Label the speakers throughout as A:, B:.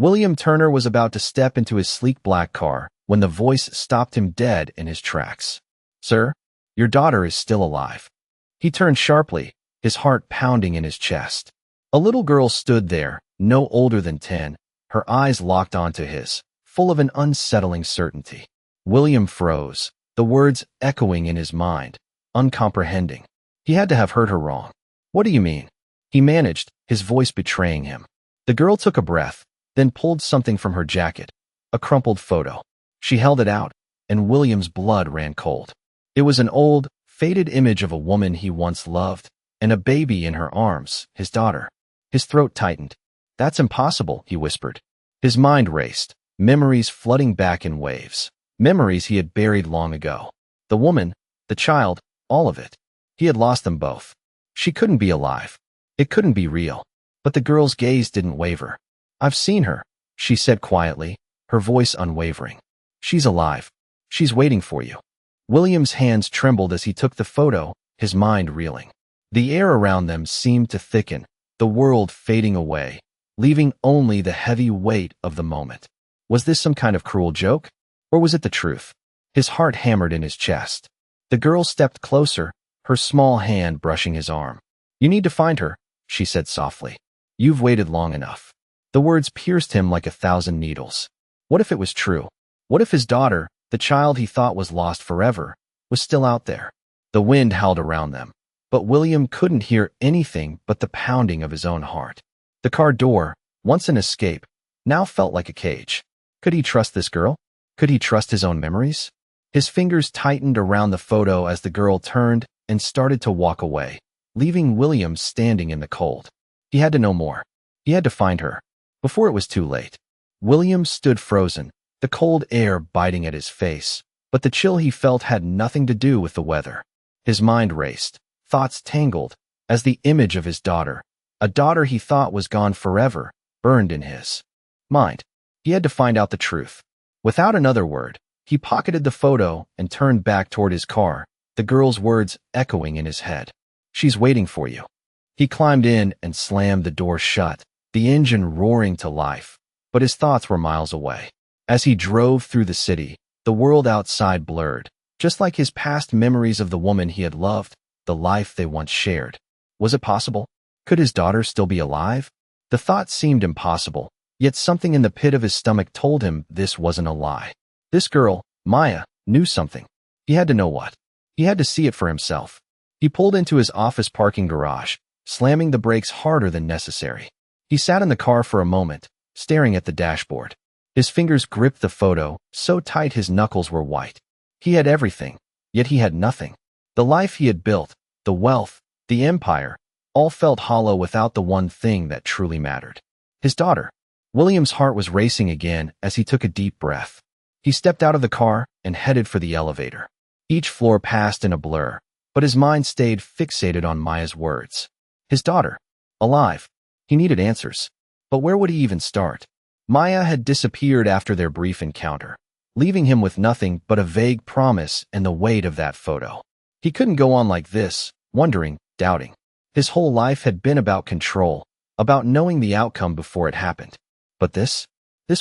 A: William Turner was about to step into his sleek black car when the voice stopped him dead in his tracks. "Sir, your daughter is still alive." He turned sharply, his heart pounding in his chest. A little girl stood there, no older than 10, her eyes locked onto his, full of an unsettling certainty. William froze, the words echoing in his mind, uncomprehending. He had to have heard her wrong. "What do you mean?" he managed, his voice betraying him. The girl took a breath, then pulled something from her jacket, a crumpled photo. She held it out, and William's blood ran cold. It was an old, faded image of a woman he once loved, and a baby in her arms, his daughter. His throat tightened. "That's impossible," he whispered. His mind raced, memories flooding back in waves. Memories he had buried long ago. The woman, the child, all of it. He had lost them both. She couldn't be alive. It couldn't be real. But the girl's gaze didn't waver. "I've seen her," she said quietly, her voice unwavering. "She's alive. She's waiting for you." William's hands trembled as he took the photo, his mind reeling. The air around them seemed to thicken, the world fading away, leaving only the heavy weight of the moment. Was this some kind of cruel joke? Or was it the truth? His heart hammered in his chest. The girl stepped closer, her small hand brushing his arm. "You need to find her," she said softly. "You've waited long enough." The words pierced him like 1,000 needles. What if it was true? What if his daughter, the child he thought was lost forever, was still out there? The wind howled around them, but William couldn't hear anything but the pounding of his own heart. The car door, once an escape, now felt like a cage. Could he trust this girl? Could he trust his own memories? His fingers tightened around the photo as the girl turned and started to walk away, leaving William standing in the cold. He had to know more. He had to find her, before it was too late. William stood frozen, the cold air biting at his face, but the chill he felt had nothing to do with the weather. His mind raced, thoughts tangled, as the image of his daughter, a daughter he thought was gone forever, burned in his mind. He had to find out the truth. Without another word, he pocketed the photo and turned back toward his car, the girl's words echoing in his head. "She's waiting for you." He climbed in and slammed the door shut, the engine roaring to life, but his thoughts were miles away. As he drove through the city, the world outside blurred, just like his past memories of the woman he had loved, the life they once shared. Was it possible? Could his daughter still be alive? The thought seemed impossible, yet something in the pit of his stomach told him this wasn't a lie. This girl, Maya, knew something. He had to know what. He had to see it for himself. He pulled into his office parking garage, slamming the brakes harder than necessary. He sat in the car for a moment, staring at the dashboard. His fingers gripped the photo, so tight his knuckles were white. He had everything, yet he had nothing. The life he had built, the wealth, the empire, all felt hollow without the one thing that truly mattered. His daughter. William's heart was racing again as he took a deep breath. He stepped out of the car and headed for the elevator. Each floor passed in a blur, but his mind stayed fixated on Maya's words. His daughter. Alive. He needed answers. But where would he even start? Maya had disappeared after their brief encounter, leaving him with nothing but a vague promise and the weight of that photo. He couldn't go on like this, wondering, doubting. His whole life had been about control, about knowing the outcome before it happened. But this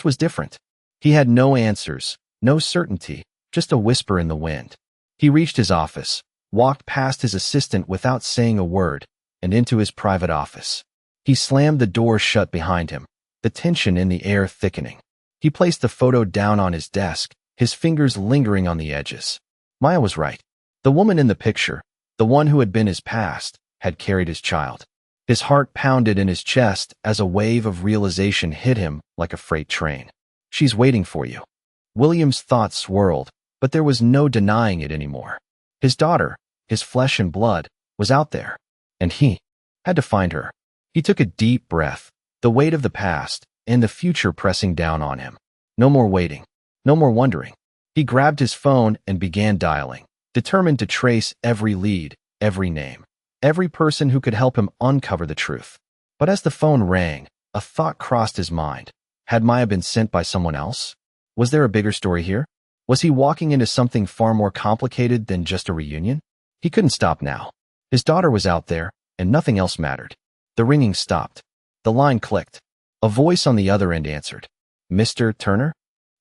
A: was different. He had no answers, no certainty, just a whisper in the wind. He reached his office, walked past his assistant without saying a word, and into his private office. He slammed the door shut behind him, the tension in the air thickening. He placed the photo down on his desk, his fingers lingering on the edges. Maya was right. The woman in the picture, the one who had been his past, had carried his child. His heart pounded in his chest as a wave of realization hit him like a freight train. "She's waiting for you." William's thoughts swirled, but there was no denying it anymore. His daughter, his flesh and blood, was out there, and he had to find her. He took a deep breath, the weight of the past and the future pressing down on him. No more waiting, no more wondering. He grabbed his phone and began dialing, determined to trace every lead, every name, every person who could help him uncover the truth. But as the phone rang, a thought crossed his mind. Had Maya been sent by someone else? Was there a bigger story here? Was he walking into something far more complicated than just a reunion? He couldn't stop now. His daughter was out there, and nothing else mattered. The ringing stopped. The line clicked. A voice on the other end answered. Mr. Turner?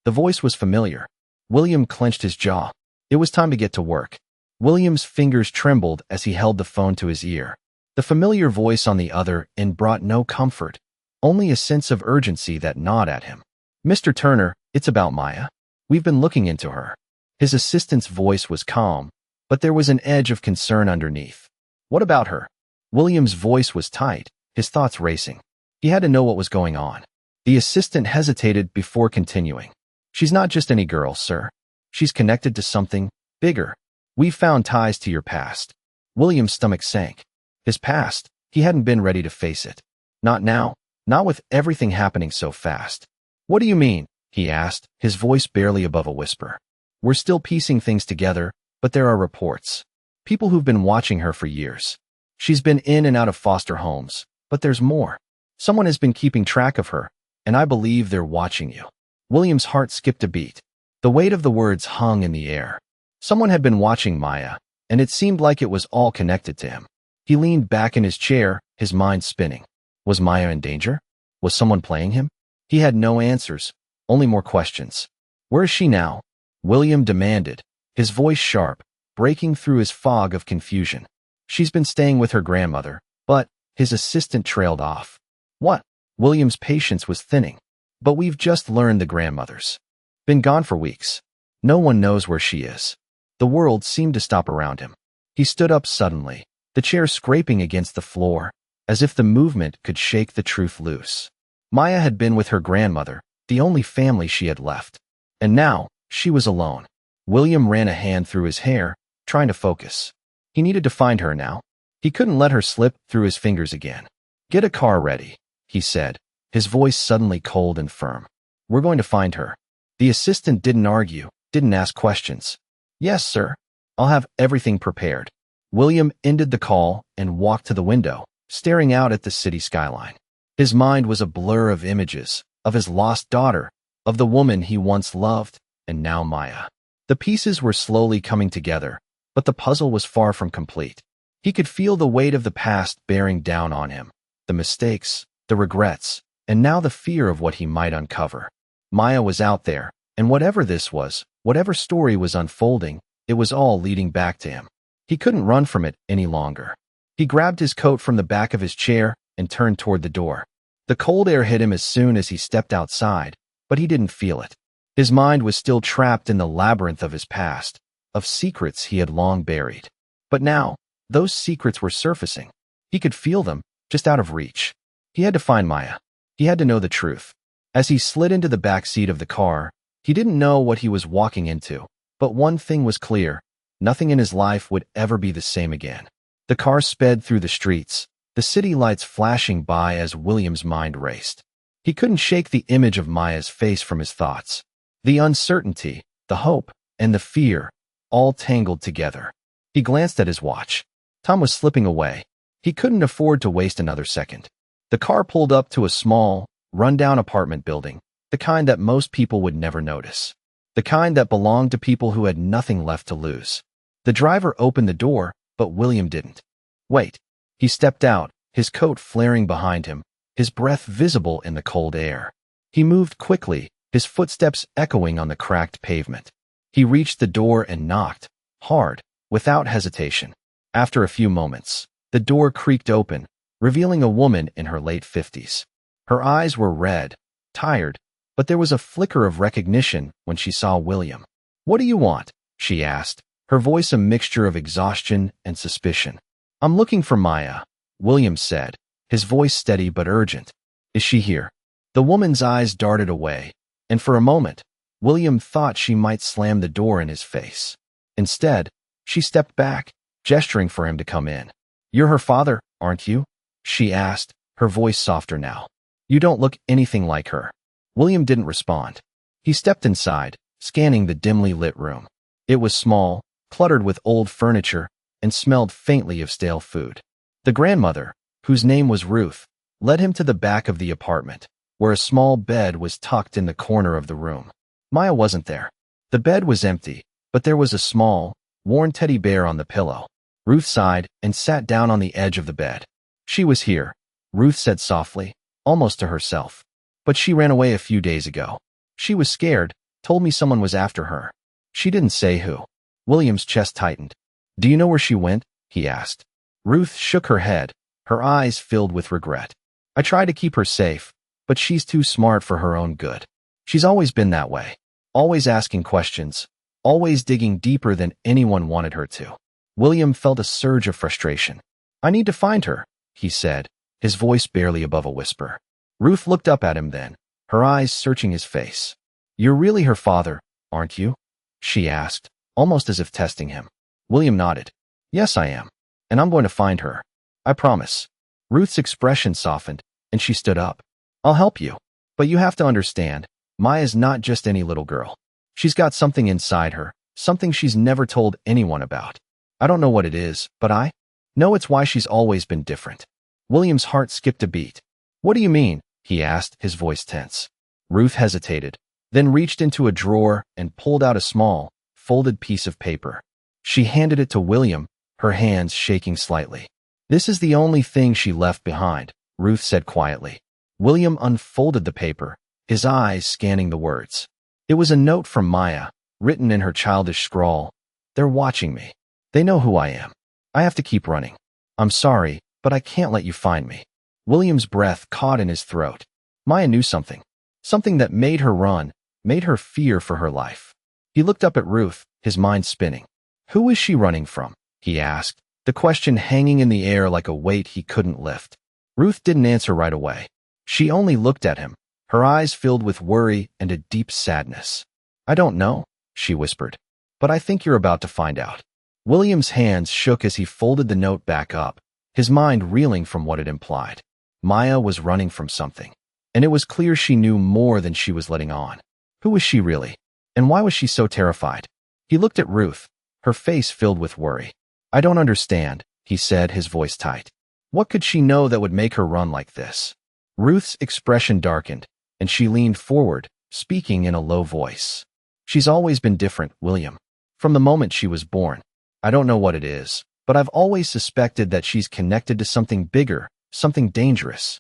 A: The voice was familiar. William clenched his jaw. It was time to get to work. William's fingers trembled as he held the phone to his ear. The familiar voice on the other end brought no comfort, only a sense of urgency that gnawed at him. Mr. Turner, it's about Maya. We've been looking into her. His assistant's voice was calm, but there was an edge of concern underneath. What about her? William's voice was tight, his thoughts racing. He had to know what was going on. The assistant hesitated before continuing. She's not just any girl, sir. She's connected to something bigger. We've found ties to your past. William's stomach sank. His past, he hadn't been ready to face it. Not now, not with everything happening so fast. What do you mean? He asked, his voice barely above a whisper. We're still piecing things together, but there are reports. People who've been watching her for years. She's been in and out of foster homes, but there's more. Someone has been keeping track of her, and I believe they're watching you. William's heart skipped a beat. The weight of the words hung in the air. Someone had been watching Maya, and it seemed like it was all connected to him. He leaned back in his chair, his mind spinning. Was Maya in danger? Was someone playing him? He had no answers, only more questions. Where is she now? William demanded, his voice sharp, breaking through his fog of confusion. She's been staying with her grandmother, but his assistant trailed off. What? William's patience was thinning. But we've just learned the grandmother's been gone for weeks. No one knows where she is. The world seemed to stop around him. He stood up suddenly, the chair scraping against the floor, as if the movement could shake the truth loose. Maya had been with her grandmother, the only family she had left. And now, she was alone. William ran a hand through his hair, trying to focus. He needed to find her now. He couldn't let her slip through his fingers again. Get a car ready, he said, his voice suddenly cold and firm. We're going to find her. The assistant didn't argue, didn't ask questions. Yes, sir. I'll have everything prepared. William ended the call and walked to the window, staring out at the city skyline. His mind was a blur of images, of his lost daughter, of the woman he once loved, and now Maya. The pieces were slowly coming together, but the puzzle was far from complete. He could feel the weight of the past bearing down on him, the mistakes, the regrets, and now the fear of what he might uncover. Maya was out there, and whatever this was, whatever story was unfolding, it was all leading back to him. He couldn't run from it any longer. He grabbed his coat from the back of his chair and turned toward the door. The cold air hit him as soon as he stepped outside, but he didn't feel it. His mind was still trapped in the labyrinth of his past, of secrets he had long buried. But now, those secrets were surfacing. He could feel them, just out of reach. He had to find Maya. He had to know the truth. As he slid into the back seat of the car, he didn't know what he was walking into, but one thing was clear. Nothing in his life would ever be the same again. The car sped through the streets, the city lights flashing by as William's mind raced. He couldn't shake the image of Maya's face from his thoughts. The uncertainty, the hope, and the fear, all tangled together. He glanced at his watch. Time was slipping away. He couldn't afford to waste another second. The car pulled up to a small, run-down apartment building, the kind that most people would never notice. The kind that belonged to people who had nothing left to lose. The driver opened the door, but William didn't. Wait. He stepped out, his coat flaring behind him, his breath visible in the cold air. He moved quickly, his footsteps echoing on the cracked pavement. He reached the door and knocked, hard, without hesitation. After a few moments, the door creaked open, revealing a woman in her late 50s. Her eyes were red, tired, but there was a flicker of recognition when she saw William. What do you want? She asked, her voice a mixture of exhaustion and suspicion. I'm looking for Maya, William said, his voice steady but urgent. Is she here? The woman's eyes darted away, and for a moment, William thought she might slam the door in his face. Instead, she stepped back, gesturing for him to come in. You're her father, aren't you? She asked, her voice softer now. You don't look anything like her. William didn't respond. He stepped inside, scanning the dimly lit room. It was small, cluttered with old furniture, and smelled faintly of stale food. The grandmother, whose name was Ruth, led him to the back of the apartment, where a small bed was tucked in the corner of the room. Maya wasn't there. The bed was empty, but there was a small, worn teddy bear on the pillow. Ruth sighed and sat down on the edge of the bed. She was here, Ruth said softly, almost to herself. But she ran away a few days ago. She was scared, told me someone was after her. She didn't say who. William's chest tightened. Do you know where she went? He asked. Ruth shook her head, her eyes filled with regret. I try to keep her safe, but she's too smart for her own good. She's always been that way. Always asking questions. Always digging deeper than anyone wanted her to. William felt a surge of frustration. I need to find her, he said, his voice barely above a whisper. Ruth looked up at him then, her eyes searching his face. You're really her father, aren't you? She asked, almost as if testing him. William nodded. Yes, I am. And I'm going to find her. I promise. Ruth's expression softened, and she stood up. I'll help you. But you have to understand, Maya's not just any little girl. She's got something inside her, something she's never told anyone about. I don't know what it is, but I know it's why she's always been different. William's heart skipped a beat. What do you mean? He asked, his voice tense. Ruth hesitated, then reached into a drawer and pulled out a small, folded piece of paper. She handed it to William, her hands shaking slightly. This is the only thing she left behind, Ruth said quietly. William unfolded the paper, his eyes scanning the words. It was a note from Maya, written in her childish scrawl. They're watching me. They know who I am. I have to keep running. I'm sorry, but I can't let you find me. William's breath caught in his throat. Maya knew something. Something that made her run, made her fear for her life. He looked up at Ruth, his mind spinning. Who is she running from? He asked, the question hanging in the air like a weight he couldn't lift. Ruth didn't answer right away. She only looked at him, her eyes filled with worry and a deep sadness. I don't know, she whispered. But I think you're about to find out. William's hands shook as he folded the note back up, his mind reeling from what it implied. Maya was running from something, and it was clear she knew more than she was letting on. Who was she really? And why was she so terrified? He looked at Ruth, her face filled with worry. I don't understand, he said, his voice tight. What could she know that would make her run like this? Ruth's expression darkened, and she leaned forward, speaking in a low voice. She's always been different, William. From the moment she was born. I don't know what it is, but I've always suspected that she's connected to something bigger, something dangerous.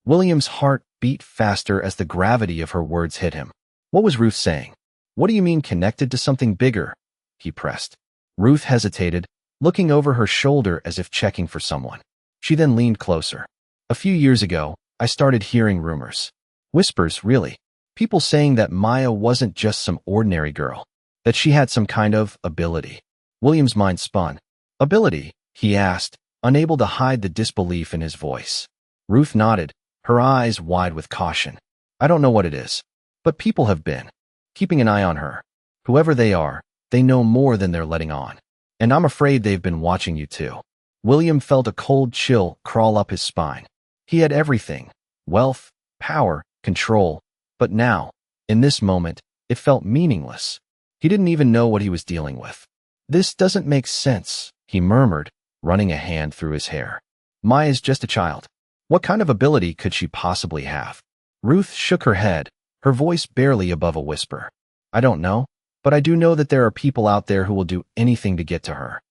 A: William's heart beat faster as the gravity of her words hit him. What was Ruth saying? What do you mean connected to something bigger? He pressed. Ruth hesitated, looking over her shoulder as if checking for someone. She then leaned closer. A few years ago, I started hearing rumors. Whispers, really. People saying that Maya wasn't just some ordinary girl, that she had some kind of ability. William's mind spun. Ability? He asked, unable to hide the disbelief in his voice. Ruth nodded, her eyes wide with caution. I don't know what it is, but people have been keeping an eye on her. Whoever they are, they know more than they're letting on. And I'm afraid they've been watching you too. William felt a cold chill crawl up his spine. He had everything, wealth, power, control, but now, in this moment, it felt meaningless. He didn't even know what he was dealing with. This doesn't make sense, he murmured, running a hand through his hair. Maya's just a child. What kind of ability could she possibly have? Ruth shook her head, her voice barely above a whisper. I don't know, but I do know that there are people out there who will do anything to get to her.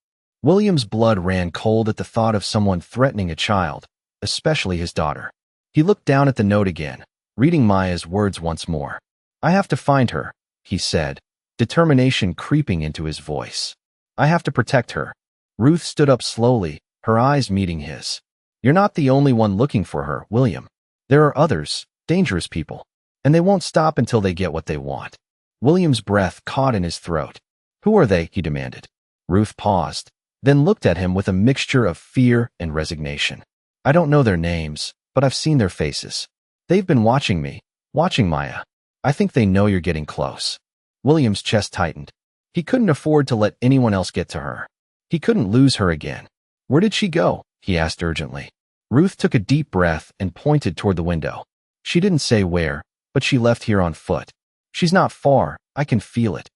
A: William's blood ran cold at the thought of someone threatening a child, especially his daughter. He looked down at the note again, reading Maya's words once more. I have to find her, he said, determination creeping into his voice. I have to protect her. Ruth stood up slowly, her eyes meeting his. You're not the only one looking for her, William. There are others, dangerous people, and they won't stop until they get what they want. William's breath caught in his throat. Who are they? He demanded. Ruth paused, then looked at him with a mixture of fear and resignation. I don't know their names, but I've seen their faces. They've been watching me, watching Maya. I think they know you're getting close. William's chest tightened. He couldn't afford to let anyone else get to her. He couldn't lose her again. Where did she go? He asked urgently. Ruth took a deep breath and pointed toward the window. She didn't say where, but she left here on foot. She's not far, I can feel it.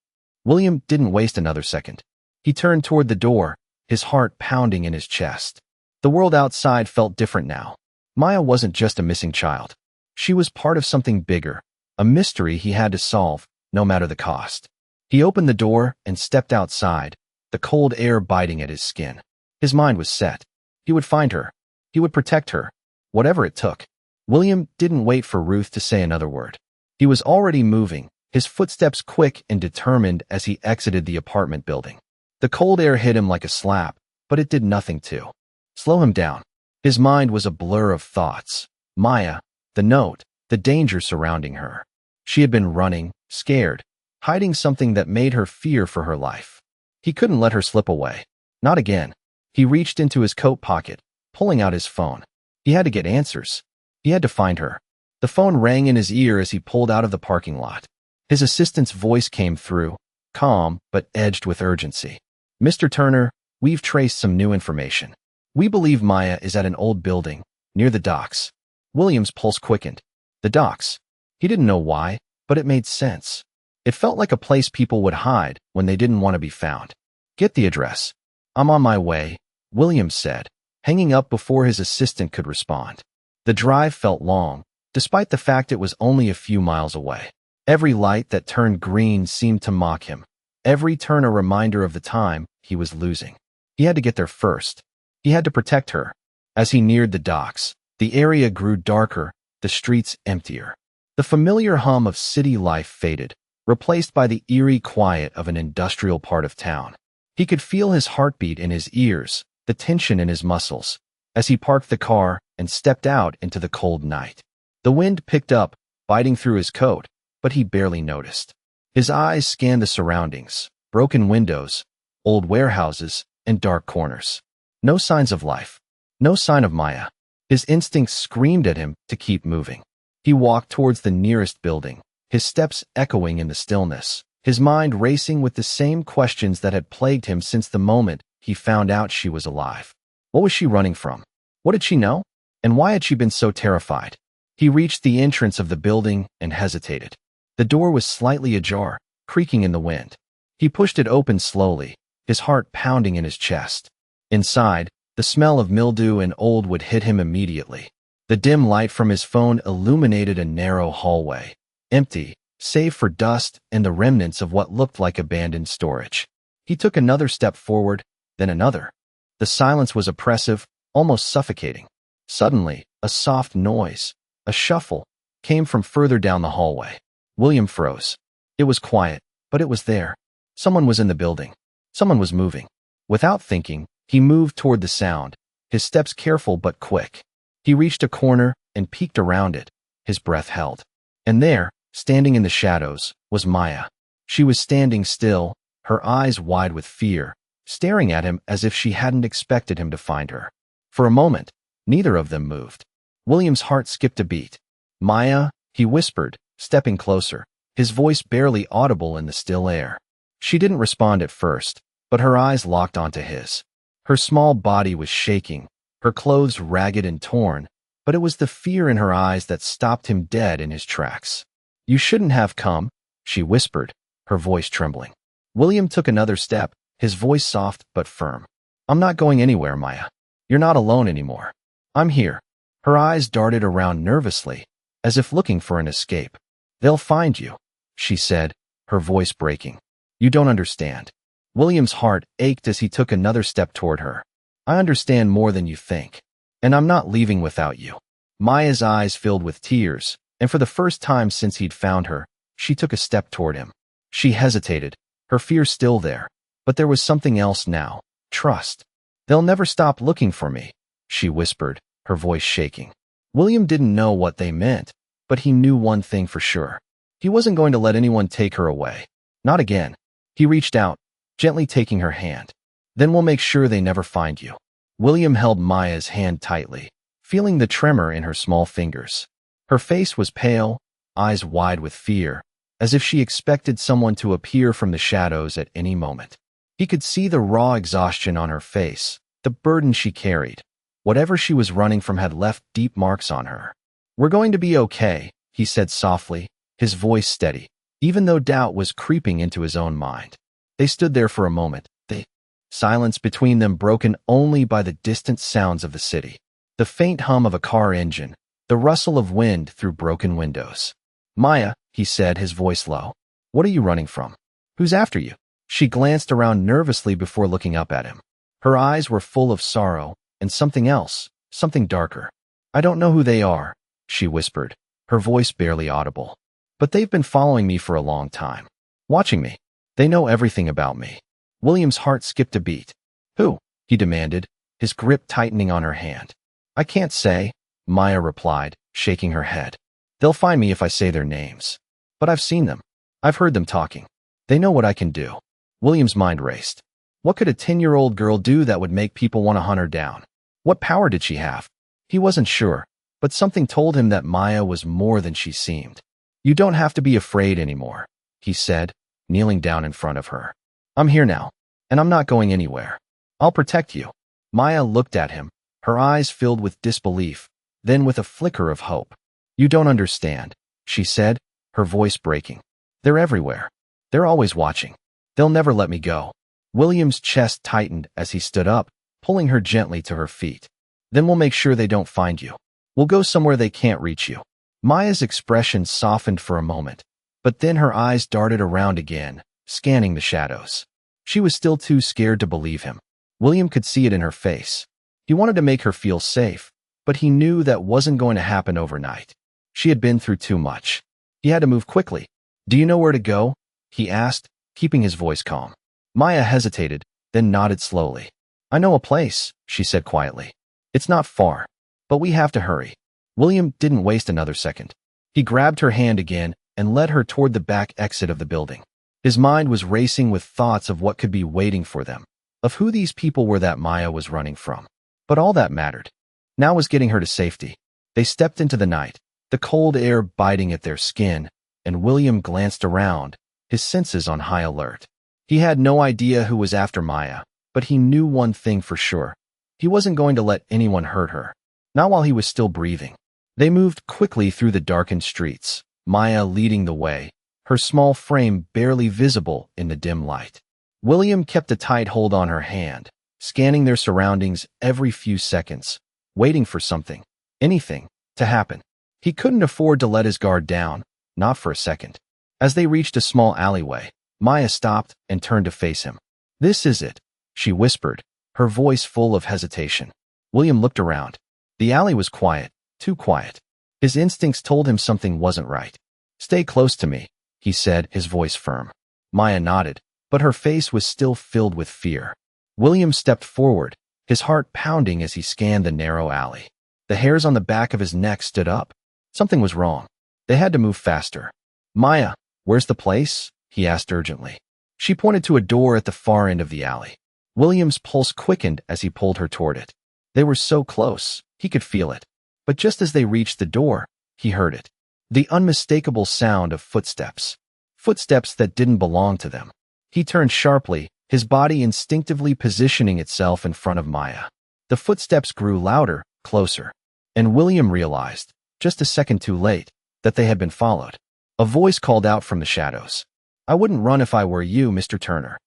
A: William didn't waste another second. He turned toward the door, his heart pounding in his chest. The world outside felt different now. Maya wasn't just a missing child. She was part of something bigger, a mystery he had to solve, no matter the cost. He opened the door and stepped outside, the cold air biting at his skin. His mind was set. He would find her. He would protect her, whatever it took. William didn't wait for Ruth to say another word. He was already moving, his footsteps quick and determined as he exited the apartment building. The cold air hit him like a slap, but it did nothing to slow him down. His mind was a blur of thoughts. Maya, the note, the danger surrounding her. She had been running, scared, hiding something that made her fear for her life. He couldn't let her slip away. Not again. He reached into his coat pocket, pulling out his phone. He had to get answers. He had to find her. The phone rang in his ear as he pulled out of the parking lot. His assistant's voice came through, calm but edged with urgency. "Mr. Turner, we've traced some new information. We believe Maya is at an old building, near the docks." William's pulse quickened. The docks. He didn't know why, but it made sense. It felt like a place people would hide when they didn't want to be found. "Get the address." "I'm on my way," William said, hanging up before his assistant could respond. The drive felt long, despite the fact it was only a few miles away. Every light that turned green seemed to mock him. Every turn a reminder of the time he was losing. He had to get there first. He had to protect her. As he neared the docks, the area grew darker, the streets emptier. The familiar hum of city life faded, replaced by the eerie quiet of an industrial part of town. He could feel his heartbeat in his ears, the tension in his muscles, as he parked the car and stepped out into the cold night. The wind picked up, biting through his coat, but he barely noticed. His eyes scanned the surroundings, broken windows, old warehouses, and dark corners. No signs of life. No sign of Maya. His instincts screamed at him to keep moving. He walked towards the nearest building, his steps echoing in the stillness, his mind racing with the same questions that had plagued him since the moment he found out she was alive. What was she running from? What did she know? And why had she been so terrified? He reached the entrance of the building and hesitated. The door was slightly ajar, creaking in the wind. He pushed it open slowly, his heart pounding in his chest. Inside, the smell of mildew and old wood hit him immediately. The dim light from his phone illuminated a narrow hallway, empty, save for dust and the remnants of what looked like abandoned storage. He took another step forward, then another. The silence was oppressive, almost suffocating. Suddenly, a soft noise, a shuffle, came from further down the hallway. William froze. It was quiet, but it was there. Someone was in the building. Someone was moving. Without thinking, he moved toward the sound, his steps careful but quick. He reached a corner and peeked around it, his breath held. And there, standing in the shadows, was Maya. She was standing still, her eyes wide with fear, staring at him as if she hadn't expected him to find her. For a moment, neither of them moved. William's heart skipped a beat. "Maya," he whispered, stepping closer, his voice barely audible in the still air. She didn't respond at first, but her eyes locked onto his. Her small body was shaking, her clothes ragged and torn, but it was the fear in her eyes that stopped him dead in his tracks. "You shouldn't have come," she whispered, her voice trembling. William took another step, his voice soft but firm. "I'm not going anywhere, Maya. You're not alone anymore. I'm here." Her eyes darted around nervously, as if looking for an escape. "They'll find you," she said, her voice breaking. "You don't understand." William's heart ached as he took another step toward her. "I understand more than you think. And I'm not leaving without you." Maya's eyes filled with tears, and for the first time since he'd found her, she took a step toward him. She hesitated, her fear still there, but there was something else now, trust. "They'll never stop looking for me," she whispered, her voice shaking. William didn't know what they meant, but he knew one thing for sure. He wasn't going to let anyone take her away. Not again. He reached out, gently taking her hand. "Then we'll make sure they never find you." William held Maya's hand tightly, feeling the tremor in her small fingers. Her face was pale, eyes wide with fear, as if she expected someone to appear from the shadows at any moment. He could see the raw exhaustion on her face, the burden she carried. Whatever she was running from had left deep marks on her. "We're going to be okay," he said softly, his voice steady, even though doubt was creeping into his own mind. They stood there for a moment, the silence between them broken only by the distant sounds of the city. The faint hum of a car engine, the rustle of wind through broken windows. "Maya," he said, his voice low. "What are you running from? Who's after you?" She glanced around nervously before looking up at him. Her eyes were full of sorrow and something else, something darker. "I don't know who they are," she whispered, her voice barely audible. But they've been following me for a long time. Watching me. They know everything about me. William's heart skipped a beat. Who? He demanded, his grip tightening on her hand. I can't say, Maya replied, shaking her head. They'll find me if I say their names. But I've seen them. I've heard them talking. They know what I can do. William's mind raced. What could a 10-year-old girl do that would make people want to hunt her down? What power did she have? He wasn't sure, but something told him that Maya was more than she seemed. You don't have to be afraid anymore, he said, kneeling down in front of her. I'm here now, and I'm not going anywhere. I'll protect you. Maya looked at him, her eyes filled with disbelief, then with a flicker of hope. You don't understand, she said, her voice breaking. They're everywhere. They're always watching. They'll never let me go. William's chest tightened as he stood up, pulling her gently to her feet. Then we'll make sure they don't find you. We'll go somewhere they can't reach you. Maya's expression softened for a moment, but then her eyes darted around again, scanning the shadows. She was still too scared to believe him. William could see it in her face. He wanted to make her feel safe, but he knew that wasn't going to happen overnight. She had been through too much. He had to move quickly. Do you know where to go? He asked, keeping his voice calm. Maya hesitated, then nodded slowly. I know a place, she said quietly. It's not far, but we have to hurry. William didn't waste another second. He grabbed her hand again and led her toward the back exit of the building. His mind was racing with thoughts of what could be waiting for them, of who these people were that Maya was running from. But all that mattered now was getting her to safety. They stepped into the night, the cold air biting at their skin, and William glanced around, his senses on high alert. He had no idea who was after Maya, but he knew one thing for sure. He wasn't going to let anyone hurt her, not while he was still breathing. They moved quickly through the darkened streets, Maya leading the way, her small frame barely visible in the dim light. William kept a tight hold on her hand, scanning their surroundings every few seconds, waiting for something, anything, to happen. He couldn't afford to let his guard down, not for a second. As they reached a small alleyway, Maya stopped and turned to face him. This is it, she whispered, her voice full of hesitation. William looked around. The alley was quiet, too quiet. His instincts told him something wasn't right. Stay close to me, he said, his voice firm. Maya nodded, but her face was still filled with fear. William stepped forward, his heart pounding as he scanned the narrow alley. The hairs on the back of his neck stood up. Something was wrong. They had to move faster. Maya, where's the place? He asked urgently. She pointed to a door at the far end of the alley. William's pulse quickened as he pulled her toward it. They were so close, he could feel it. But just as they reached the door, he heard it. The unmistakable sound of footsteps. Footsteps that didn't belong to them. He turned sharply, his body instinctively positioning itself in front of Maya. The footsteps grew louder, closer. And William realized, just a second too late, that they had been followed. A voice called out from the shadows. I wouldn't run if I were you, Mr. Turner.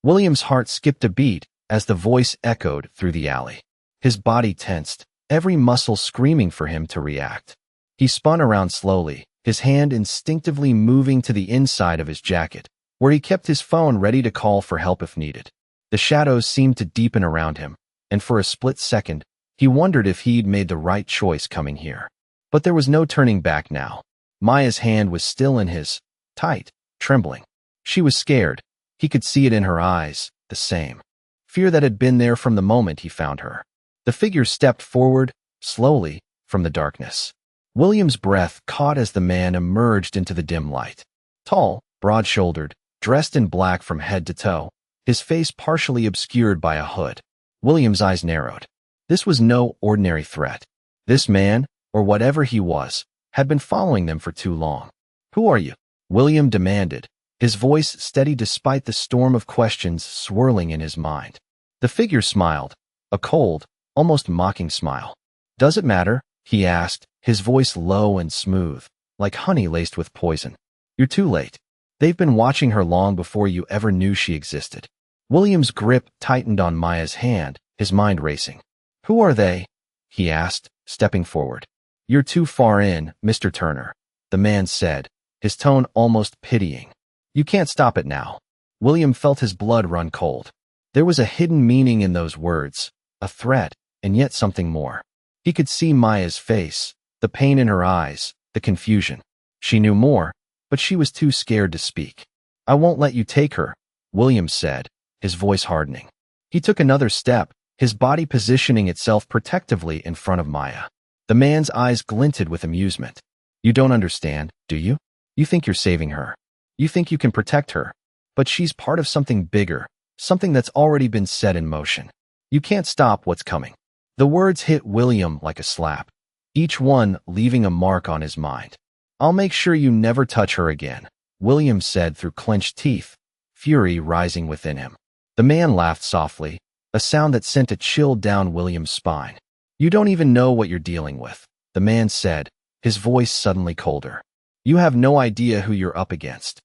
A: William's heart skipped a beat as the voice echoed through the alley. His body tensed, every muscle screaming for him to react. He spun around slowly, his hand instinctively moving to the inside of his jacket, where he kept his phone ready to call for help if needed. The shadows seemed to deepen around him, and for a split second, he wondered if he'd made the right choice coming here. But there was no turning back now. Maya's hand was still in his, tight, trembling. She was scared. He could see it in her eyes, the same fear that had been there from the moment he found her. The figure stepped forward, slowly, from the darkness. William's breath caught as the man emerged into the dim light. Tall, broad-shouldered, dressed in black from head to toe, his face partially obscured by a hood. William's eyes narrowed. This was no ordinary threat. This man, or whatever he was, had been following them for too long. Who are you? William demanded, his voice steady despite the storm of questions swirling in his mind. The figure smiled, a cold, almost mocking smile. Does it matter? He asked, his voice low and smooth, like honey laced with poison. You're too late. They've been watching her long before you ever knew she existed. William's grip tightened on Maya's hand, his mind racing. Who are they? He asked, stepping forward. You're too far in, Mr. Turner, the man said, his tone almost pitying. You can't stop it now. William felt his blood run cold. There was a hidden meaning in those words, a threat, and yet something more. He could see Maya's face, The pain in her eyes, the confusion. She knew more, but she was too scared to speak. "I won't let you take her," William said, his voice hardening. He took another step, his body positioning itself protectively in front of Maya. The man's eyes glinted with amusement. "You don't understand, do you? You think you're saving her. You think you can protect her. But she's part of something bigger, something that's already been set in motion. You can't stop what's coming." The words hit William like a slap, each one leaving a mark on his mind. "I'll make sure you never touch her again," William said through clenched teeth, fury rising within him. The man laughed softly, a sound that sent a chill down William's spine. "You don't even know what you're dealing with," the man said, his voice suddenly colder. "You have no idea who you're up against."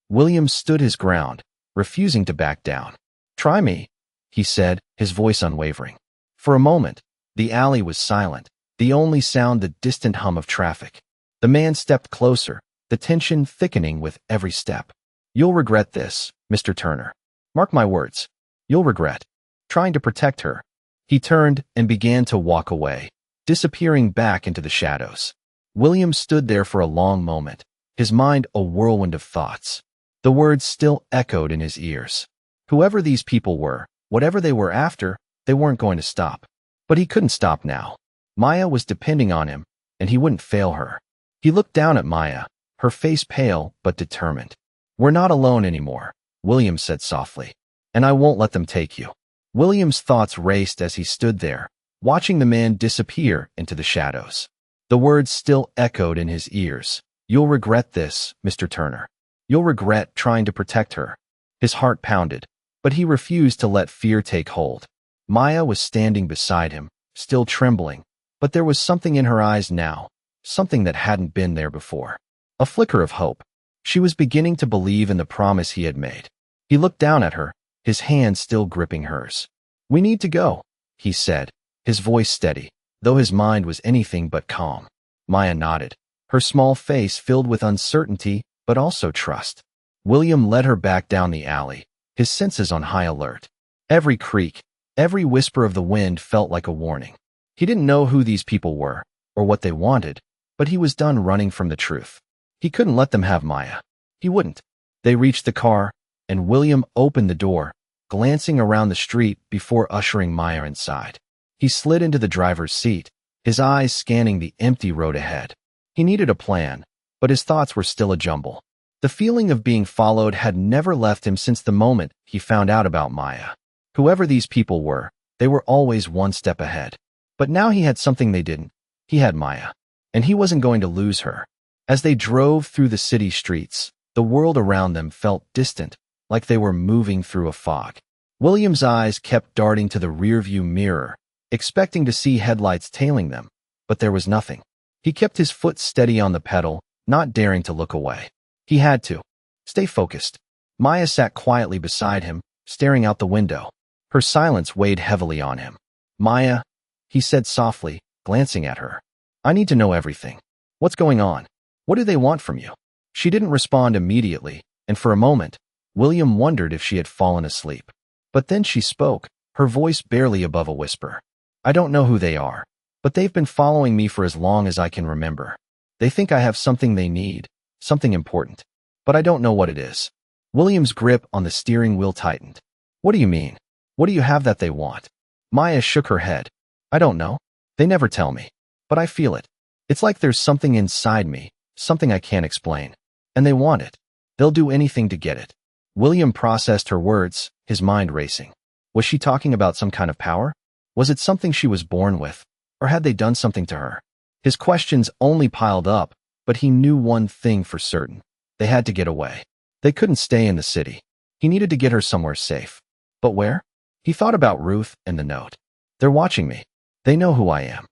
A: William stood his ground, refusing to back down. "Try me," he said, his voice unwavering. For a moment, the alley was silent, the only sound the distant hum of traffic. The man stepped closer, the tension thickening with every step. "You'll regret this, Mr. Turner. Mark my words. You'll regret trying to protect her." He turned and began to walk away, disappearing back into the shadows. William stood there for a long moment, his mind a whirlwind of thoughts. The words still echoed in his ears. Whoever these people were, whatever they were after, they weren't going to stop. But he couldn't stop now. Maya was depending on him, and he wouldn't fail her. He looked down at Maya, her face pale but determined. "We're not alone anymore," William said softly. "And I won't let them take you." William's thoughts raced as he stood there, watching the man disappear into the shadows. The words still echoed in his ears. "You'll regret this, Mr. Turner. You'll regret trying to protect her." His heart pounded, but he refused to let fear take hold. Maya was standing beside him, still trembling, but there was something in her eyes now, something that hadn't been there before. A flicker of hope. She was beginning to believe in the promise he had made. He looked down at her, his hand still gripping hers. "We need to go," he said, his voice steady, though his mind was anything but calm. Maya nodded, her small face filled with uncertainty but also trust. William led her back down the alley, his senses on high alert. Every creak, every whisper of the wind felt like a warning. He didn't know who these people were, or what they wanted, but he was done running from the truth. He couldn't let them have Maya. He wouldn't. They reached the car, and William opened the door, glancing around the street before ushering Maya inside. He slid into the driver's seat, his eyes scanning the empty road ahead. He needed a plan, but his thoughts were still a jumble. The feeling of being followed had never left him since the moment he found out about Maya. Whoever these people were, they were always one step ahead. But now he had something they didn't. He had Maya, and he wasn't going to lose her. As they drove through the city streets, the world around them felt distant, like they were moving through a fog. William's eyes kept darting to the rearview mirror, expecting to see headlights tailing them, but there was nothing. He kept his foot steady on the pedal, not daring to look away. He had to stay focused. Maya sat quietly beside him, staring out the window. Her silence weighed heavily on him. "Maya," he said softly, glancing at her. "I need to know everything. What's going on? What do they want from you?" She didn't respond immediately, and for a moment, William wondered if she had fallen asleep. But then she spoke, her voice barely above a whisper. "I don't know who they are, but they've been following me for as long as I can remember. They think I have something they need, something important, but I don't know what it is." William's grip on the steering wheel tightened. "What do you mean? What do you have that they want?" Maya shook her head. "I don't know. They never tell me. But I feel it. It's like there's something inside me, something I can't explain. And they want it. They'll do anything to get it." William processed her words, his mind racing. Was she talking about some kind of power? Was it something she was born with? Or had they done something to her? His questions only piled up, but he knew one thing for certain. They had to get away. They couldn't stay in the city. He needed to get her somewhere safe. But where? He thought about Ruth and the note. "They're watching me. They know who I am."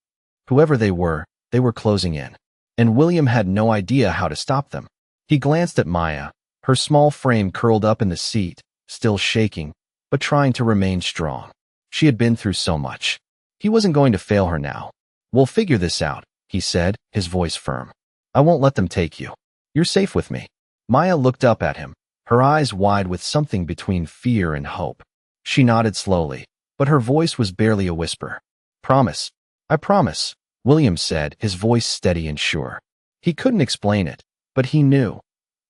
A: Whoever they were closing in. And William had no idea how to stop them. He glanced at Maya, her small frame curled up in the seat, still shaking, but trying to remain strong. She had been through so much. He wasn't going to fail her now. "We'll figure this out," he said, his voice firm. "I won't let them take you. You're safe with me." Maya looked up at him, her eyes wide with something between fear and hope. She nodded slowly, but her voice was barely a whisper. "Promise. I promise," William said, his voice steady and sure. He couldn't explain it, but he knew.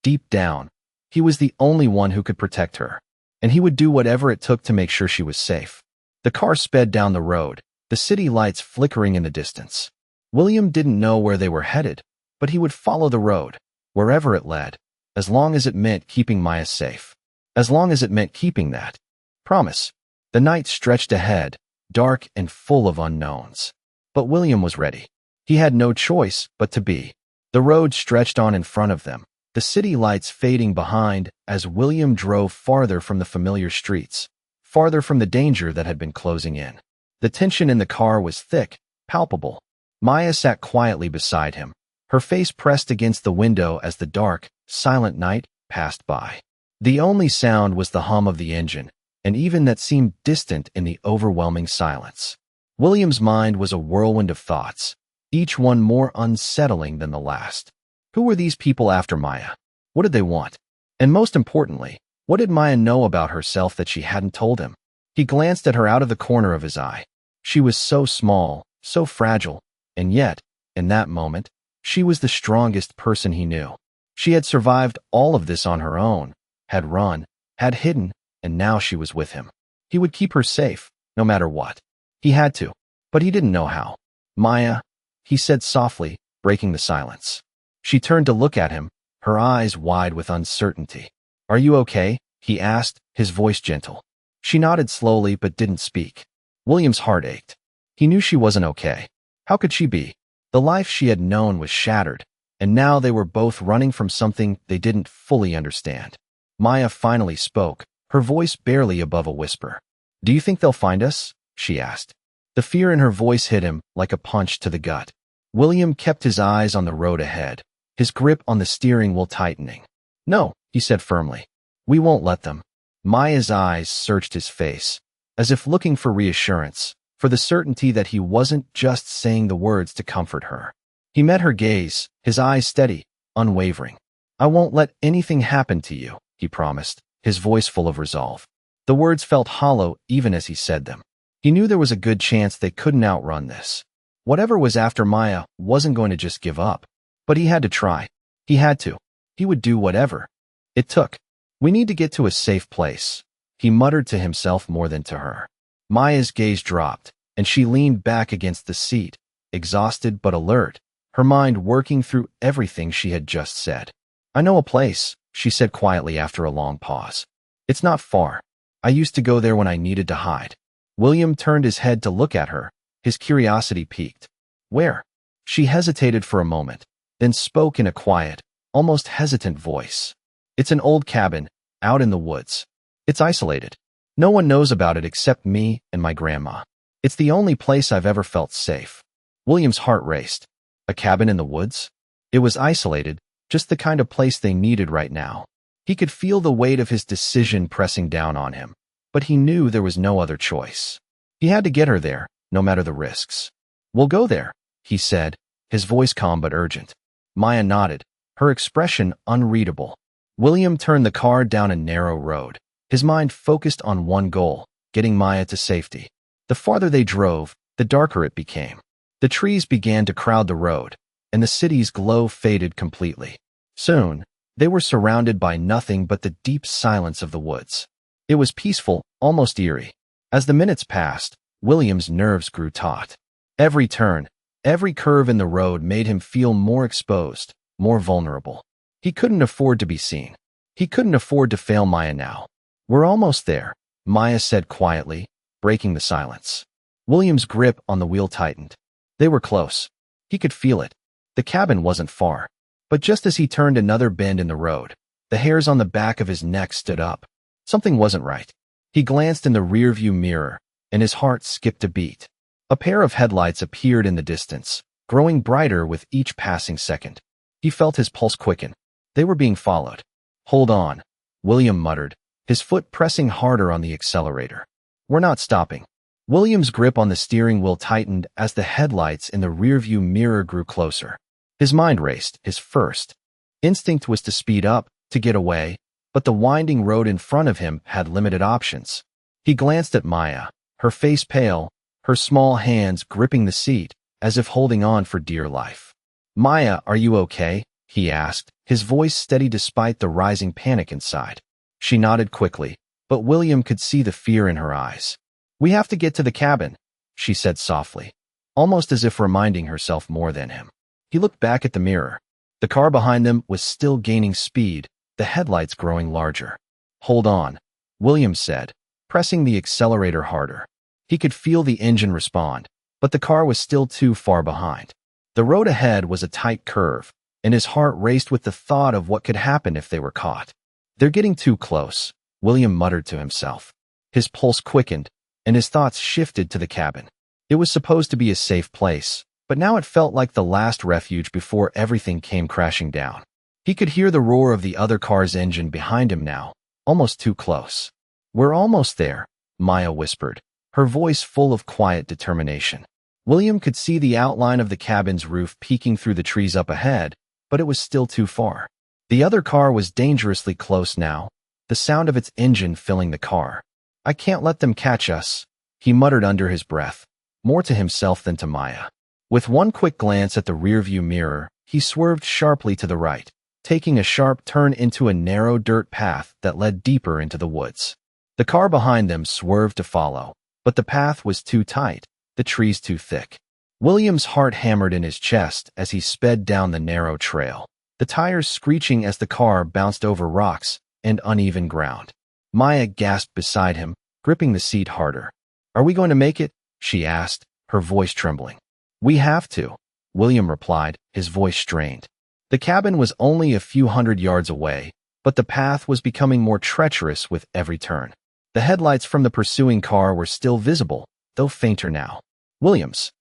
A: Deep down, he was the only one who could protect her, and he would do whatever it took to make sure she was safe. The car sped down the road, the city lights flickering in the distance. William didn't know where they were headed, but he would follow the road, wherever it led, as long as it meant keeping Maya safe. As long as it meant keeping that promise. The night stretched ahead, dark and full of unknowns. But William was ready. He had no choice but to be. The road stretched on in front of them, the city lights fading behind as William drove farther from the familiar streets, farther from the danger that had been closing in. The tension in the car was thick, palpable. Maya sat quietly beside him, her face pressed against the window as the dark, silent night passed by. The only sound was the hum of the engine, and even that seemed distant in the overwhelming silence. William's mind was a whirlwind of thoughts, each one more unsettling than the last. Who were these people after Maya? What did they want? And most importantly, what did Maya know about herself that she hadn't told him? He glanced at her out of the corner of his eye. She was so small, so fragile, and yet, in that moment, she was the strongest person he knew. She had survived all of this on her own, had run, had hidden, and now she was with him. He would keep her safe, no matter what. He had to, but he didn't know how. Maya, he said softly, breaking the silence. She turned to look at him, her eyes wide with uncertainty. Are you okay? He asked, his voice gentle. She nodded slowly but didn't speak. William's heart ached. He knew she wasn't okay. How could she be? The life she had known was shattered, and now they were both running from something they didn't fully understand. Maya finally spoke, her voice barely above a whisper. Do you think they'll find us? She asked. The fear in her voice hit him like a punch to the gut. William kept his eyes on the road ahead, his grip on the steering wheel tightening. No, he said firmly. We won't let them. Maya's eyes searched his face, as if looking for reassurance, for the certainty that he wasn't just saying the words to comfort her. He met her gaze, his eyes steady, unwavering. I won't let anything happen to you, he promised, his voice full of resolve. The words felt hollow even as he said them. He knew there was a good chance they couldn't outrun this. Whatever was after Maya wasn't going to just give up. But he had to try. He had to. He would do whatever it took. We need to get to a safe place, he muttered to himself more than to her. Maya's gaze dropped, and she leaned back against the seat, exhausted but alert, her mind working through everything she had just said. I know a place, she said quietly after a long pause. It's not far. I used to go there when I needed to hide. William turned his head to look at her, his curiosity piqued. Where? She hesitated for a moment, then spoke in a quiet, almost hesitant voice. It's an old cabin, out in the woods. It's isolated. No one knows about it except me and my grandma. It's the only place I've ever felt safe. William's heart raced. A cabin in the woods? It was isolated, just the kind of place they needed right now. He could feel the weight of his decision pressing down on him, but he knew there was no other choice. He had to get her there, no matter the risks. We'll go there, he said, his voice calm but urgent. Maya nodded, her expression unreadable. William turned the car down a narrow road, his mind focused on one goal, getting Maya to safety. The farther they drove, the darker it became. The trees began to crowd the road, and the city's glow faded completely. Soon, they were surrounded by nothing but the deep silence of the woods. It was peaceful, almost eerie. As the minutes passed, William's nerves grew taut. Every turn, every curve in the road made him feel more exposed, more vulnerable. He couldn't afford to be seen. He couldn't afford to fail Maya now. We're almost there, Maya said quietly, breaking the silence. William's grip on the wheel tightened. They were close. He could feel it. The cabin wasn't far. But just as he turned another bend in the road, the hairs on the back of his neck stood up. Something wasn't right. He glanced in the rearview mirror, and his heart skipped a beat. A pair of headlights appeared in the distance, growing brighter with each passing second. He felt his pulse quicken. They were being followed. Hold on, William muttered, his foot pressing harder on the accelerator. We're not stopping. William's grip on the steering wheel tightened as the headlights in the rearview mirror grew closer. His mind raced. His first instinct was to speed up, to get away, but the winding road in front of him had limited options. He glanced at Maya, her face pale, her small hands gripping the seat, as if holding on for dear life. "Maya, are you okay?" he asked, his voice steady despite the rising panic inside. She nodded quickly, but William could see the fear in her eyes. "We have to get to the cabin," she said softly, almost as if reminding herself more than him. He looked back at the mirror. The car behind them was still gaining speed, the headlights growing larger. "Hold on," William said, pressing the accelerator harder. He could feel the engine respond, but the car was still too far behind. The road ahead was a tight curve, and his heart raced with the thought of what could happen if they were caught. "They're getting too close," William muttered to himself. His pulse quickened, and his thoughts shifted to the cabin. It was supposed to be a safe place, but now it felt like the last refuge before everything came crashing down. He could hear the roar of the other car's engine behind him now, almost too close. "We're almost there," Maya whispered, her voice full of quiet determination. William could see the outline of the cabin's roof peeking through the trees up ahead, but it was still too far. The other car was dangerously close now, the sound of its engine filling the car. "I can't let them catch us," he muttered under his breath, more to himself than to Maya. With one quick glance at the rearview mirror, he swerved sharply to the right, taking a sharp turn into a narrow dirt path that led deeper into the woods. The car behind them swerved to follow, but the path was too tight, the trees too thick. William's heart hammered in his chest as he sped down the narrow trail, the tires screeching as the car bounced over rocks and uneven ground. Maya gasped beside him, gripping the seat harder. "Are we going to make it?" she asked, her voice trembling. "We have to," William replied, his voice strained. The cabin was only a few hundred yards away, but the path was becoming more treacherous with every turn. The headlights from the pursuing car were still visible, though fainter now. William's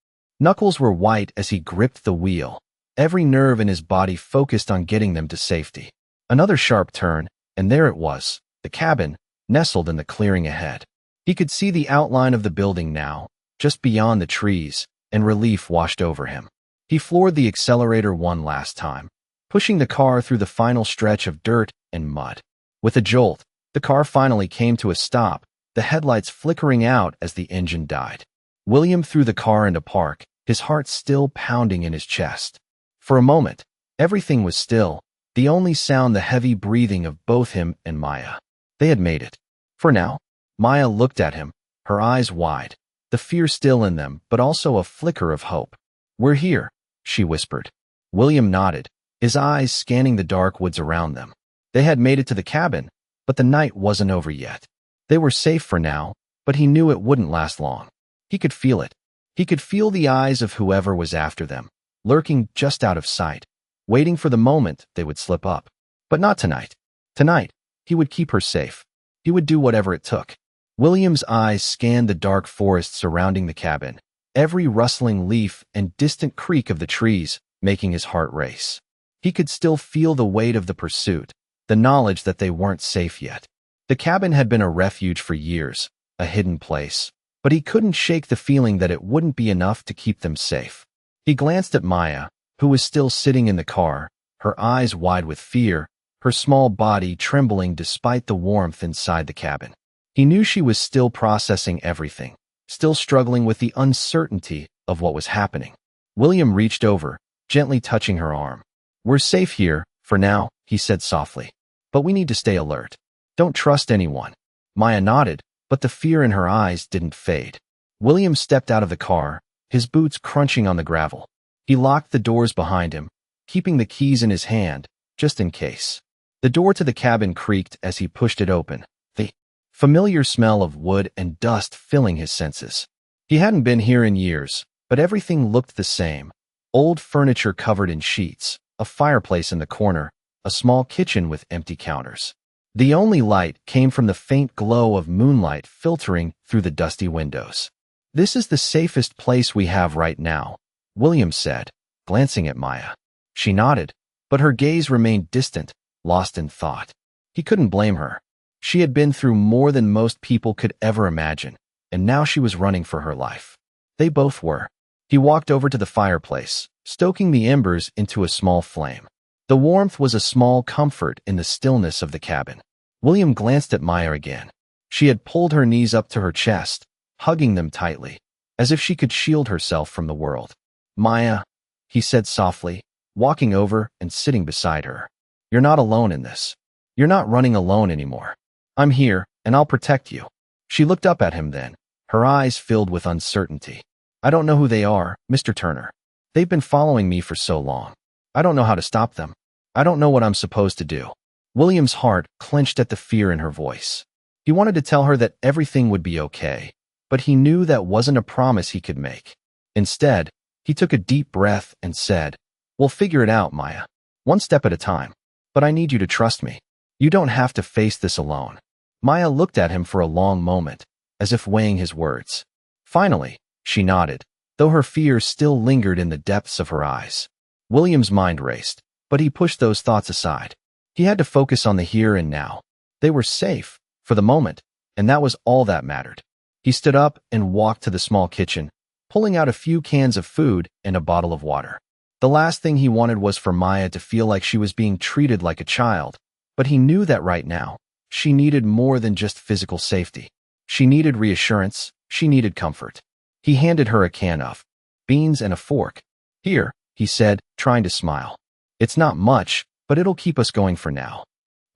A: knuckles were white as he gripped the wheel, every nerve in his body focused on getting them to safety. Another sharp turn, and there it was, the cabin, nestled in the clearing ahead. He could see the outline of the building now, just beyond the trees, and relief washed over him. He floored the accelerator one last time, pushing the car through the final stretch of dirt and mud. With a jolt, the car finally came to a stop, the headlights flickering out as the engine died. William threw the car into park, his heart still pounding in his chest. For a moment, everything was still, the only sound the heavy breathing of both him and Maya. They had made it. For now, Maya looked at him, her eyes wide, the fear still in them, but also a flicker of hope. "We're here," she whispered. William nodded, his eyes scanning the dark woods around them. They had made it to the cabin, but the night wasn't over yet. They were safe for now, but he knew it wouldn't last long. He could feel it. He could feel the eyes of whoever was after them, lurking just out of sight, waiting for the moment they would slip up. But not tonight. Tonight, he would keep her safe. He would do whatever it took. William's eyes scanned the dark forest surrounding the cabin, every rustling leaf and distant creak of the trees making his heart race. He could still feel the weight of the pursuit, the knowledge that they weren't safe yet. The cabin had been a refuge for years, a hidden place, but he couldn't shake the feeling that it wouldn't be enough to keep them safe. He glanced at Maya, who was still sitting in the car, her eyes wide with fear, her small body trembling despite the warmth inside the cabin. He knew she was still processing everything, still struggling with the uncertainty of what was happening. William reached over, gently touching her arm. "We're safe here, for now," he said softly. "But we need to stay alert. Don't trust anyone." Maya nodded, but the fear in her eyes didn't fade. William stepped out of the car, his boots crunching on the gravel. He locked the doors behind him, keeping the keys in his hand, just in case. The door to the cabin creaked as he pushed it open, the familiar smell of wood and dust filling his senses. He hadn't been here in years, but everything looked the same. Old furniture covered in sheets, a fireplace in the corner, a small kitchen with empty counters. The only light came from the faint glow of moonlight filtering through the dusty windows. "This is the safest place we have right now," William said, glancing at Maya. She nodded, but her gaze remained distant, lost in thought. He couldn't blame her. She had been through more than most people could ever imagine, and now she was running for her life. They both were. He walked over to the fireplace, stoking the embers into a small flame. The warmth was a small comfort in the stillness of the cabin. William glanced at Maya again. She had pulled her knees up to her chest, hugging them tightly, as if she could shield herself from the world. Maya, he said softly, walking over and sitting beside her. You're not alone in this. You're not running alone anymore. I'm here, and I'll protect you. She looked up at him then, her eyes filled with uncertainty. I don't know who they are, Mr. Turner. They've been following me for so long. I don't know how to stop them. I don't know what I'm supposed to do. William's heart clenched at the fear in her voice. He wanted to tell her that everything would be okay, but he knew that wasn't a promise he could make. Instead, he took a deep breath and said, We'll figure it out, Maya. One step at a time. But I need you to trust me. You don't have to face this alone. Maya looked at him for a long moment, as if weighing his words. Finally, she nodded, though her fear still lingered in the depths of her eyes. William's mind raced, but he pushed those thoughts aside. He had to focus on the here and now. They were safe, for the moment, and that was all that mattered. He stood up and walked to the small kitchen, pulling out a few cans of food and a bottle of water. The last thing he wanted was for Maya to feel like she was being treated like a child, but he knew that right now, she needed more than just physical safety. She needed reassurance, she needed comfort. He handed her a can of beans and a fork. Here, he said, trying to smile. It's not much, but it'll keep us going for now.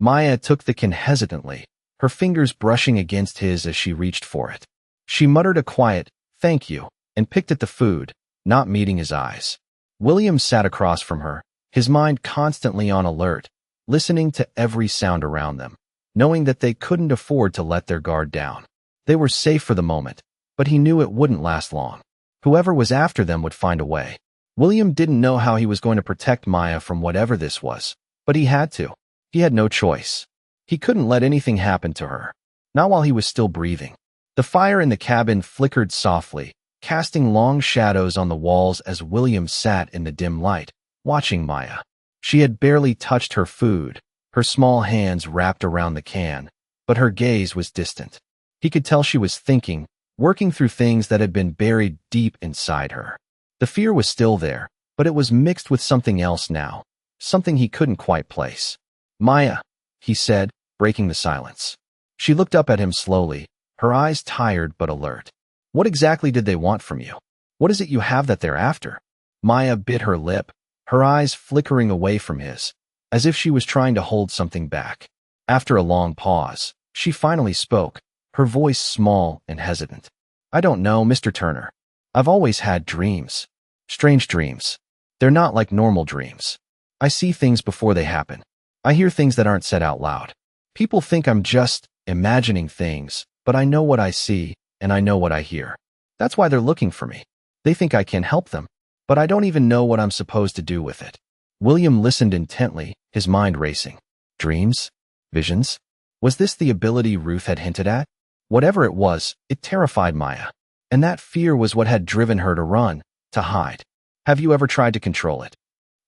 A: Maya took the can hesitantly, her fingers brushing against his as she reached for it. She muttered a quiet, thank you, and picked at the food, not meeting his eyes. William sat across from her, his mind constantly on alert, listening to every sound around them, knowing that they couldn't afford to let their guard down. They were safe for the moment, but he knew it wouldn't last long. Whoever was after them would find a way. William didn't know how he was going to protect Maya from whatever this was, but he had to. He had no choice. He couldn't let anything happen to her, not while he was still breathing. The fire in the cabin flickered softly, casting long shadows on the walls as William sat in the dim light, watching Maya. She had barely touched her food, her small hands wrapped around the can, but her gaze was distant. He could tell she was thinking, working through things that had been buried deep inside her. The fear was still there, but it was mixed with something else now, something he couldn't quite place. Maya, he said, breaking the silence. She looked up at him slowly, her eyes tired but alert. What exactly did they want from you? What is it you have that they're after? Maya bit her lip, her eyes flickering away from his, as if she was trying to hold something back. After a long pause, she finally spoke, her voice small and hesitant. I don't know, Mr. Turner. I've always had dreams. Strange dreams. They're not like normal dreams. I see things before they happen. I hear things that aren't said out loud. People think I'm just imagining things, but I know what I see, and I know what I hear. That's why they're looking for me. They think I can help them, but I don't even know what I'm supposed to do with it. William listened intently, his mind racing. Dreams? Visions? Was this the ability Ruth had hinted at? Whatever it was, it terrified Maya. And that fear was what had driven her to run, to hide. Have you ever tried to control it?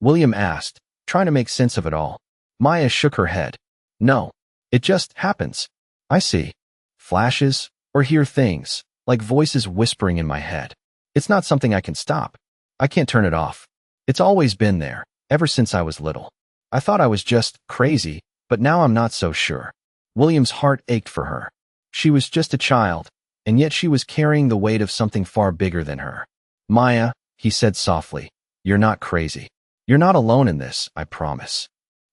A: William asked, trying to make sense of it all. Maya shook her head. No. It just happens. I see flashes or hear things, like voices whispering in my head. It's not something I can stop. I can't turn it off. It's always been there, ever since I was little. I thought I was just crazy, but now I'm not so sure. William's heart ached for her. She was just a child, and yet she was carrying the weight of something far bigger than her. Maya, he said softly, you're not crazy. You're not alone in this, I promise.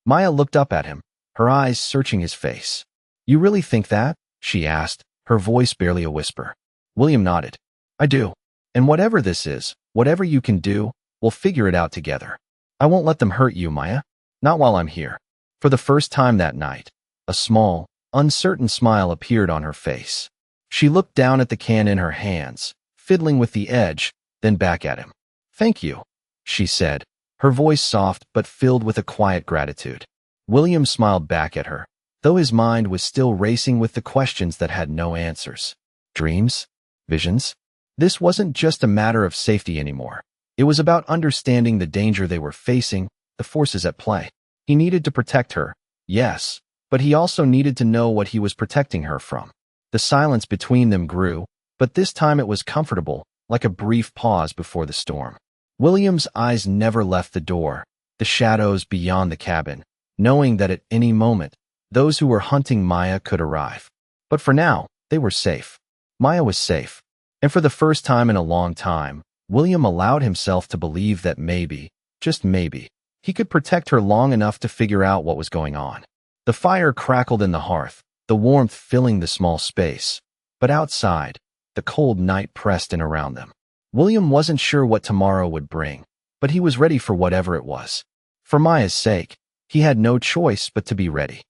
A: Maya looked up at him, her eyes searching his face. You really think that? She asked, her voice barely a whisper. William nodded. I do. And whatever this is, whatever you can do, we'll figure it out together. I won't let them hurt you, Maya. Not while I'm here. For the first time that night, a small, uncertain smile appeared on her face. She looked down at the can in her hands, fiddling with the edge, then back at him. Thank you, she said, her voice soft but filled with a quiet gratitude. William smiled back at her, though his mind was still racing with the questions that had no answers. Dreams? Visions? This wasn't just a matter of safety anymore. It was about understanding the danger they were facing, the forces at play. He needed to protect her, yes, but he also needed to know what he was protecting her from. The silence between them grew, but this time it was comfortable, like a brief pause before the storm. William's eyes never left the door, the shadows beyond the cabin, knowing that at any moment, those who were hunting Maya could arrive. But for now, they were safe. Maya was safe. And for the first time in a long time, William allowed himself to believe that maybe, just maybe, he could protect her long enough to figure out what was going on. The fire crackled in the hearth, the warmth filling the small space. But outside, the cold night pressed in around them. William wasn't sure what tomorrow would bring, but he was ready for whatever it was. For Maya's sake, he had no choice but to be ready.